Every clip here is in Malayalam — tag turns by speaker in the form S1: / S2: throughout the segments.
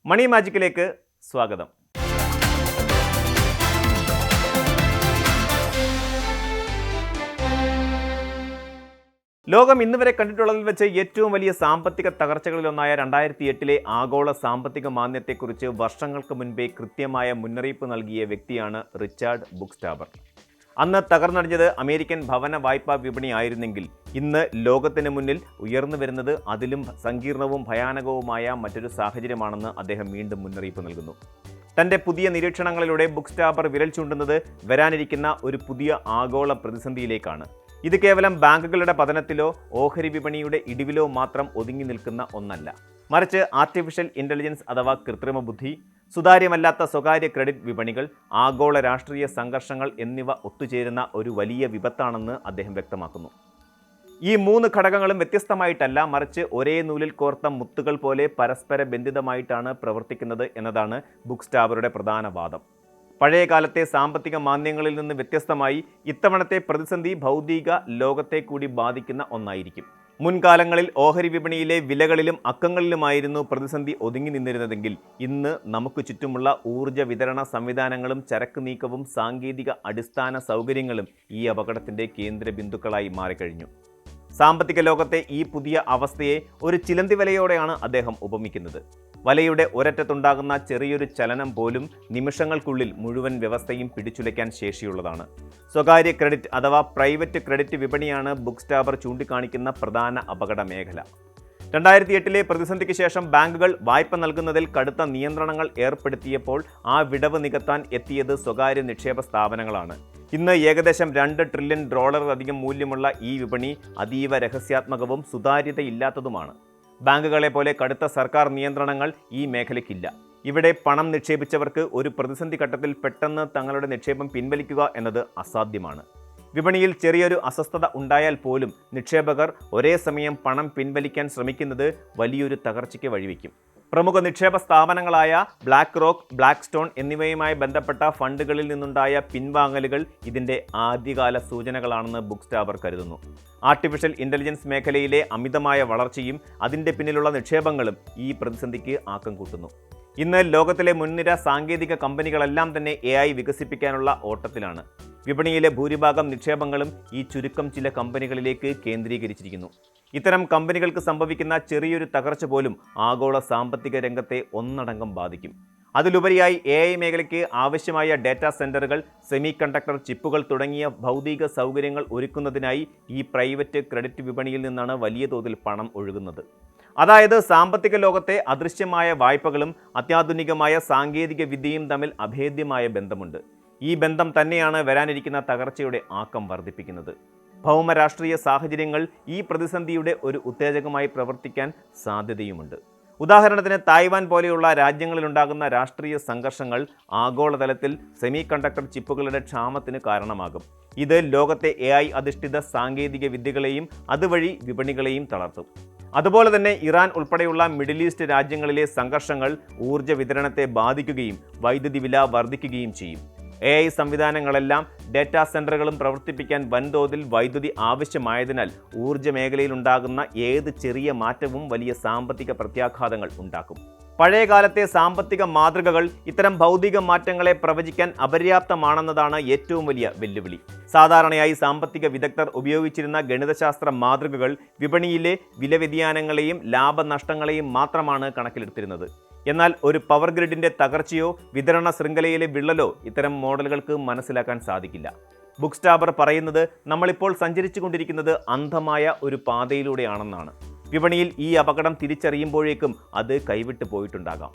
S1: മണി മാജിക്കിലേക്ക് സ്വാഗതം. ലോകം ഇന്നുവരെ കണ്ടിട്ടുള്ളതിൽ വെച്ച് ഏറ്റവും വലിയ സാമ്പത്തിക തകർച്ചകളിലൊന്നായ 2008 ആഗോള സാമ്പത്തിക മാന്ദ്യത്തെക്കുറിച്ച് വർഷങ്ങൾക്ക് മുൻപേ കൃത്യമായ മുന്നറിയിപ്പ് നൽകിയ വ്യക്തിയാണ് റിച്ചാർഡ് ബുക്സ്റ്റാബർ. അന്ന് തകർന്നടിഞ്ഞത് അമേരിക്കൻ ഭവന വായ്പാ വിപണി ആയിരുന്നെങ്കിൽ ഇന്ന് ലോകത്തിന് മുന്നിൽ ഉയർന്നു വരുന്നത് അതിലും സങ്കീർണവും ഭയാനകവുമായ മറ്റൊരു സാഹചര്യമാണെന്ന് അദ്ദേഹം വീണ്ടും മുന്നറിയിപ്പ് നൽകുന്നു. തൻ്റെ പുതിയ നിരീക്ഷണങ്ങളിലൂടെ ബുക്സ്റ്റാബർ വിരൽ ചൂണ്ടുന്നത് വരാനിരിക്കുന്ന ഒരു പുതിയ ആഗോള പ്രതിസന്ധിയിലേക്കാണ്. ഇത് കേവലം ബാങ്കുകളുടെ പതനത്തിലോ ഓഹരി വിപണിയുടെ ഇടിവിലോ മാത്രം ഒതുങ്ങി നിൽക്കുന്ന ഒന്നല്ല, മറിച്ച് ആർട്ടിഫിഷ്യൽ ഇൻ്റലിജൻസ് അഥവാ കൃത്രിമ ബുദ്ധി, സുതാര്യമല്ലാത്ത സ്വകാര്യ ക്രെഡിറ്റ് വിപണികൾ, ആഗോള രാഷ്ട്രീയ സംഘർഷങ്ങൾ എന്നിവ ഒത്തുചേരുന്ന ഒരു വലിയ വിപത്താണെന്ന് അദ്ദേഹം വ്യക്തമാക്കുന്നു. ഈ മൂന്ന് ഘടകങ്ങളും വ്യത്യസ്തമായിട്ടല്ല, മറിച്ച് ഒരേ നൂലിൽ കോർത്ത മുത്തുകൾ പോലെ പരസ്പര ബന്ധിതമായിട്ടാണ് പ്രവർത്തിക്കുന്നത് എന്നതാണ് ബുക്സ്റ്റാബറുടെ പ്രധാന വാദം. പഴയ കാലത്തെ സാമ്പത്തിക മാന്ദ്യങ്ങളിൽ നിന്ന് വ്യത്യസ്തമായി ഇത്തവണത്തെ പ്രതിസന്ധി ഭൗതിക ലോകത്തെ കൂടി ബാധിക്കുന്ന ഒന്നായിരിക്കും. മുൻകാലങ്ങളിൽ ഓഹരി വിപണിയിലെ വിലകളിലും അക്കങ്ങളിലുമായിരുന്നു പ്രതിസന്ധി ഒതുങ്ങി നിന്നിരുന്നതെങ്കിൽ ഇന്ന് നമുക്ക് ചുറ്റുമുള്ള ഊർജ്ജ വിതരണ സംവിധാനങ്ങളും ചരക്ക് നീക്കവും സാങ്കേതിക അടിസ്ഥാന സൗകര്യങ്ങളും ഈ അപകടത്തിൻ്റെ കേന്ദ്ര ബിന്ദുക്കളായി മാറിക്കഴിഞ്ഞു. സാമ്പത്തിക ലോകത്തെ ഈ പുതിയ അവസ്ഥയെ ഒരു ചിലന്തി വലയോടെയാണ് അദ്ദേഹം ഉപമിക്കുന്നത്. വലയുടെ ഒരറ്റത്തുണ്ടാകുന്ന ചെറിയൊരു ചലനം പോലും നിമിഷങ്ങൾക്കുള്ളിൽ മുഴുവൻ വ്യവസ്ഥയും പിടിച്ചുലയ്ക്കാൻ ശേഷിയുള്ളതാണ്. സ്വകാര്യ ക്രെഡിറ്റ് അഥവാ പ്രൈവറ്റ് ക്രെഡിറ്റ് വിപണിയാണ് ബുക്സ്റ്റാബർ ചൂണ്ടിക്കാണിക്കുന്ന പ്രധാന അപകട മേഖല. 2008 പ്രതിസന്ധിക്ക് ശേഷം ബാങ്കുകൾ വായ്പ നൽകുന്നതിൽ കടുത്ത നിയന്ത്രണങ്ങൾ ഏർപ്പെടുത്തിയപ്പോൾ ആ വിടവ് നികത്താൻ എത്തിയത് സ്വകാര്യ നിക്ഷേപ സ്ഥാപനങ്ങളാണ്. ഇന്ന് ഏകദേശം $2 ട്രില്യൺ മൂല്യമുള്ള ഈ വിപണി അതീവ രഹസ്യാത്മകവും സുതാര്യതയില്ലാത്തതുമാണ്. ബാങ്കുകളെ പോലെ കടുത്ത സർക്കാർ നിയന്ത്രണങ്ങൾ ഈ മേഖലയ്ക്കില്ല. ഇവിടെ പണം നിക്ഷേപിച്ചവർക്ക് ഒരു പ്രതിസന്ധി ഘട്ടത്തിൽ പെട്ടെന്ന് തങ്ങളുടെ നിക്ഷേപം പിൻവലിക്കുക എന്നത് അസാധ്യമാണ്. വിപണിയിൽ ചെറിയൊരു അസ്വസ്ഥത ഉണ്ടായാൽ പോലും നിക്ഷേപകർ ഒരേ സമയം പണം പിൻവലിക്കാൻ ശ്രമിക്കുന്നത് വലിയൊരു തകർച്ചയ്ക്ക് വഴിവെക്കും. പ്രമുഖ നിക്ഷേപ സ്ഥാപനങ്ങളായ ബ്ലാക്ക് റോക്ക്, ബ്ലാക്ക് സ്റ്റോൺ എന്നിവയുമായി ബന്ധപ്പെട്ട ഫണ്ടുകളിൽ നിന്നുണ്ടായ പിൻവാങ്ങലുകൾ ഇതിൻ്റെ ആദ്യകാല സൂചനകളാണെന്ന് ബുക്സ്റ്റാബർ കരുതുന്നു. ആർട്ടിഫിഷ്യൽ ഇൻ്റലിജൻസ് മേഖലയിലെ അമിതമായ വളർച്ചയും അതിൻ്റെ പിന്നിലുള്ള നിക്ഷേപങ്ങളും ഈ പ്രതിസന്ധിക്ക് ആക്കം കൂട്ടുന്നു. ഇന്ന് ലോകത്തിലെ മുൻനിര സാങ്കേതിക കമ്പനികളെല്ലാം തന്നെ AI വികസിപ്പിക്കാനുള്ള ഓട്ടത്തിലാണ്. വിപണിയിലെ ഭൂരിഭാഗം നിക്ഷേപങ്ങളും ഈ ചുരുക്കം ചില കമ്പനികളിലേക്ക് കേന്ദ്രീകരിച്ചിരിക്കുന്നു. ഇത്തരം കമ്പനികൾക്ക് സംഭവിക്കുന്ന ചെറിയൊരു തകർച്ച പോലും ആഗോള സാമ്പത്തിക രംഗത്തെ ഒന്നടങ്കം ബാധിക്കും. അതിലുപരിയായി AI മേഖലയ്ക്ക് ആവശ്യമായ ഡാറ്റാ സെൻ്ററുകൾ, സെമി കണ്ടക്ടർ ചിപ്പുകൾ തുടങ്ങിയ ഭൗതിക സൗകര്യങ്ങൾ ഒരുക്കുന്നതിനായി ഈ പ്രൈവറ്റ് ക്രെഡിറ്റ് വിപണിയിൽ നിന്നാണ് വലിയ തോതിൽ പണം ഒഴുകുന്നത്. അതായത് സാമ്പത്തിക ലോകത്തെ അദൃശ്യമായ വായ്പകളും അത്യാധുനികമായ സാങ്കേതിക വിദ്യയും തമ്മിൽ അഭേദ്യമായ ബന്ധമുണ്ട്. ഈ ബന്ധം തന്നെയാണ് വരാനിരിക്കുന്ന തകർച്ചയുടെ ആക്കം വർദ്ധിപ്പിക്കുന്നത്. ഭൗമരാഷ്ട്രീയ സാഹചര്യങ്ങൾ ഈ പ്രതിസന്ധിയുടെ ഒരു ഉത്തേജകമായി പ്രവർത്തിക്കാൻ സാധ്യതയുമുണ്ട്. ഉദാഹരണത്തിന് തായ്വാൻ പോലെയുള്ള രാജ്യങ്ങളിലുണ്ടാകുന്ന രാഷ്ട്രീയ സംഘർഷങ്ങൾ ആഗോളതലത്തിൽ സെമി കണ്ടക്ടർ ചിപ്പുകളുടെ ക്ഷാമത്തിന് കാരണമാകും. ഇത് ലോകത്തെ AI അധിഷ്ഠിത സാങ്കേതിക വിദ്യകളെയും അതുവഴി വിപണികളെയും തളർത്തും. അതുപോലെ തന്നെ ഇറാൻ ഉൾപ്പെടെയുള്ള മിഡിൽ ഈസ്റ്റ് രാജ്യങ്ങളിലെ സംഘർഷങ്ങൾ ഊർജ്ജ വിതരണത്തെ ബാധിക്കുകയും വൈദ്യുതി വില വർദ്ധിക്കുകയും ചെയ്യും. AI സംവിധാനങ്ങളെല്ലാം ഡാറ്റാ സെൻ്ററുകളും പ്രവർത്തിപ്പിക്കാൻ വൻതോതിൽ വൈദ്യുതി ആവശ്യമായതിനാൽ ഊർജ്ജ മേഖലയിലുണ്ടാകുന്ന ഏത് ചെറിയ മാറ്റവും വലിയ സാമ്പത്തിക പ്രത്യാഘാതങ്ങൾ ഉണ്ടാക്കും. പഴയകാലത്തെ സാമ്പത്തിക മാതൃകകൾ ഇത്തരം ഭൗതിക മാറ്റങ്ങളെ പ്രവചിക്കാൻ അപര്യാപ്തമാണെന്നതാണ് ഏറ്റവും വലിയ വെല്ലുവിളി. സാധാരണയായി സാമ്പത്തിക വിദഗ്ധർ ഉപയോഗിച്ചിരുന്ന ഗണിതശാസ്ത്ര മാതൃകകൾ വിപണിയിലെ വില വ്യതിയാനങ്ങളെയും ലാഭനഷ്ടങ്ങളെയും മാത്രമാണ് കണക്കിലെടുത്തിരുന്നത്. എന്നാൽ ഒരു പവർ ഗ്രിഡിൻ്റെ തകർച്ചയോ വിതരണ ശൃംഖലയിലെ വിള്ളലോ ഇത്തരം മോഡലുകൾക്ക് മനസ്സിലാക്കാൻ സാധിക്കില്ല. ബുക്സ്റ്റാബർ പറയുന്നത് നമ്മളിപ്പോൾ സഞ്ചരിച്ചു കൊണ്ടിരിക്കുന്നത് അന്ധമായ ഒരു പാതയിലൂടെയാണെന്നാണ്. വിപണിയിൽ ഈ അപകടം തിരിച്ചറിയുമ്പോഴേക്കും അത് കൈവിട്ടു പോയിട്ടുണ്ടാകാം.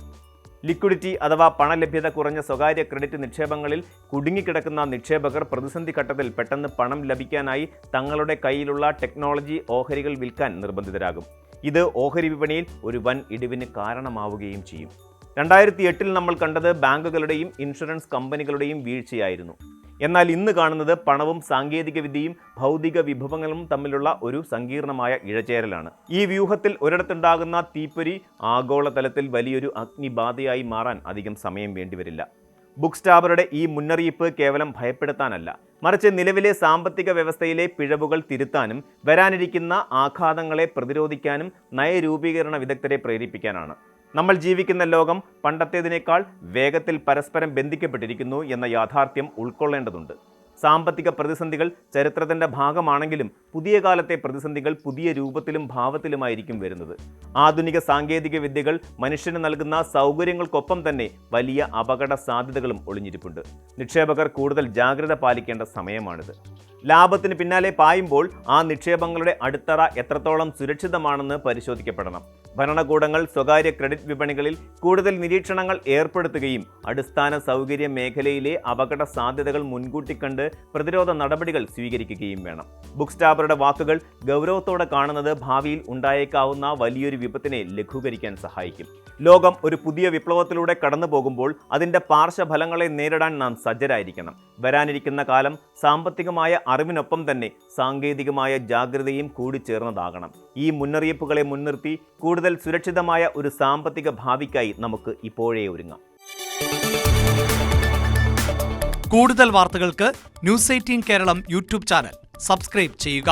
S1: ലിക്വിഡിറ്റി അഥവാ പണലഭ്യത കുറഞ്ഞ സ്വകാര്യ ക്രെഡിറ്റ് നിക്ഷേപങ്ങളിൽ കുടുങ്ങിക്കിടക്കുന്ന നിക്ഷേപകർ പ്രതിസന്ധി ഘട്ടത്തിൽ പെട്ടെന്ന് പണം ലഭിക്കാനായി തങ്ങളുടെ കയ്യിലുള്ള ടെക്നോളജി ഓഹരികൾ വിൽക്കാൻ നിർബന്ധിതരാകും. ഇത് ഓഹരി വിപണിയിൽ ഒരു വൻ ഇടിവിന് കാരണമാവുകയും ചെയ്യും. 2008 നമ്മൾ കണ്ടത് ബാങ്കുകളുടെയും ഇൻഷുറൻസ് കമ്പനികളുടെയും വീഴ്ചയായിരുന്നു. എന്നാൽ ഇന്ന് കാണുന്നത് പണവും സാങ്കേതിക വിദ്യയും ഭൗതിക വിഭവങ്ങളും തമ്മിലുള്ള ഒരു സങ്കീർണമായ ഇഴചേരലാണ്. ഈ വ്യൂഹത്തിൽ ഒരിടത്തുണ്ടാകുന്ന തീപ്പൊരി ആഗോളതലത്തിൽ വലിയൊരു അഗ്നിബാധയായി മാറാൻ അധികം സമയം വേണ്ടിവരില്ല. ബുക്സ്റ്റാബറുടെ ഈ മുന്നറിയിപ്പ് കേവലം ഭയപ്പെടുത്താനല്ല, മറിച്ച് നിലവിലെ സാമ്പത്തിക വ്യവസ്ഥയിലെ പിഴവുകൾ തിരുത്താനും വരാനിരിക്കുന്ന ആഘാതങ്ങളെ പ്രതിരോധിക്കാനും നയരൂപീകരണ വിദഗ്ധരെ പ്രേരിപ്പിക്കാനാണ്. നമ്മൾ ജീവിക്കുന്ന ലോകം പണ്ടത്തേതിനേക്കാൾ വേഗത്തിൽ പരസ്പരം ബന്ധിക്കപ്പെട്ടിരിക്കുന്നു എന്ന യാഥാർത്ഥ്യം ഉൾക്കൊള്ളേണ്ടതുണ്ട്. സാമ്പത്തിക പ്രതിസന്ധികൾ ചരിത്രത്തിൻ്റെ ഭാഗമാണെങ്കിലും പുതിയ കാലത്തെ പ്രതിസന്ധികൾ പുതിയ രൂപത്തിലും ഭാവത്തിലുമായിരിക്കും വരുന്നത്. ആധുനിക സാങ്കേതിക വിദ്യകൾ മനുഷ്യന് നൽകുന്ന സൗകര്യങ്ങൾക്കൊപ്പം തന്നെ വലിയ അപകട സാധ്യതകളും ഒളിഞ്ഞിരിപ്പുണ്ട്. നിക്ഷേപകർ കൂടുതൽ ജാഗ്രത പാലിക്കേണ്ട സമയമാണിത്. ലാഭത്തിന് പിന്നാലെ പായുമ്പോൾ ആ നിക്ഷേപങ്ങളുടെ അടിത്തറ എത്രത്തോളം സുരക്ഷിതമാണെന്ന് പരിശോധിക്കപ്പെടണം. ഭരണകൂടങ്ങൾ സ്വകാര്യ ക്രെഡിറ്റ് വിപണികളിൽ കൂടുതൽ നിരീക്ഷണങ്ങൾ ഏർപ്പെടുത്തുകയും അടിസ്ഥാന സൗകര്യ മേഖലയിലെ അപകട സാധ്യതകൾ മുൻകൂട്ടി കണ്ട് പ്രതിരോധ നടപടികൾ സ്വീകരിക്കുകയും വേണം. ബുക്ക് സ്റ്റാബറുടെ വാക്കുകൾ ഗൗരവത്തോടെ കാണുന്നത് ഭാവിയിൽ ഉണ്ടായേക്കാവുന്ന വലിയൊരു വിപത്തിനെ ലഘൂകരിക്കാൻ സഹായിക്കും. ലോകം ഒരു പുതിയ വിപ്ലവത്തിലൂടെ കടന്നു പോകുമ്പോൾ അതിൻ്റെ പാർശ്വഫലങ്ങളെ നേരിടാൻ നാം സജ്ജരായിരിക്കണം. വരാനിരിക്കുന്ന കാലം സാമ്പത്തികമായ അറിവിനൊപ്പം തന്നെ സാങ്കേതികമായ ജാഗ്രതയും കൂടിച്ചേർന്നതാകണം. ഈ മുന്നറിയിപ്പുകളെ മുൻനിർത്തി കൂടുതൽ സുരക്ഷിതമായ ഒരു സാമ്പത്തിക ഭാവിക്കായി നമുക്ക് ഇപ്പോഴേ ഒരുങ്ങാം.
S2: കൂടുതൽ വാർത്തകൾക്ക് news 18 Keralam YouTube channel subscribe ചെയ്യുക.